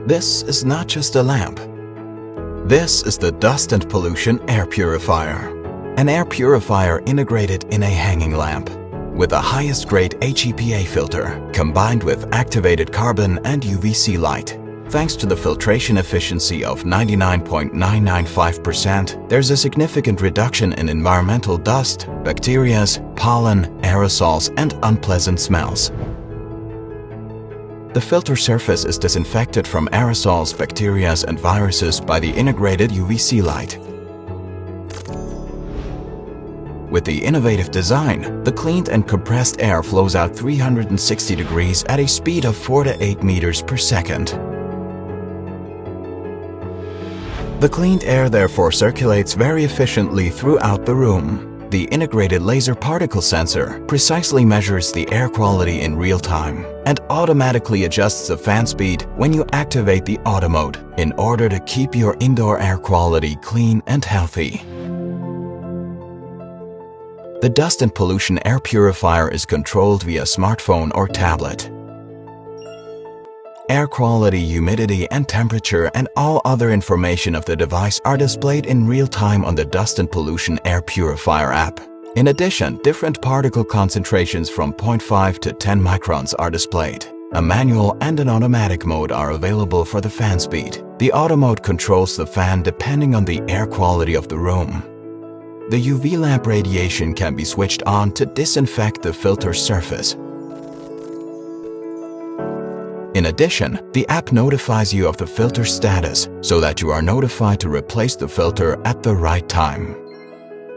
This is not just a lamp. This is the dust and pollution air purifier. An air purifier integrated in a hanging lamp with the highest grade HEPA filter combined with activated carbon and UVC light. Thanks to the filtration efficiency of 99.995%, there's a significant reduction in environmental dust, bacteria, pollen, aerosols, and unpleasant smells. The filter surface is disinfected from aerosols, bacteria, and viruses by the integrated UVC light. With the innovative design, the cleaned and compressed air flows out 360 degrees at a speed of 4 to 8 meters per second. The cleaned air therefore circulates very efficiently throughout the room. The integrated laser particle sensor precisely measures the air quality in real time and automatically adjusts the fan speed when you activate the auto mode in order to keep your indoor air quality clean and healthy. The dust and pollution air purifier is controlled via smartphone or tablet. Air quality, humidity and temperature and all other information of the device are displayed in real time on the Dust and Pollution Air Purifier app. In addition, different particle concentrations from 0.5 to 10 microns are displayed. A manual and an automatic mode are available for the fan speed. The auto mode controls the fan depending on the air quality of the room. The UV lamp radiation can be switched on to disinfect the filter surface. In addition, the app notifies you of the filter status so that you are notified to replace the filter at the right time.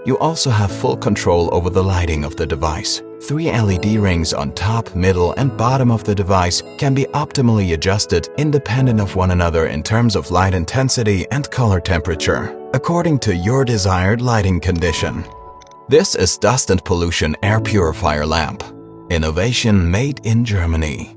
You also have full control over the lighting of the device. 3 LED rings on top, middle and bottom of the device can be optimally adjusted independent of one another in terms of light intensity and color temperature, according to your desired lighting condition. This is Dust and Pollution Air Purifier Lamp. Innovation made in Germany.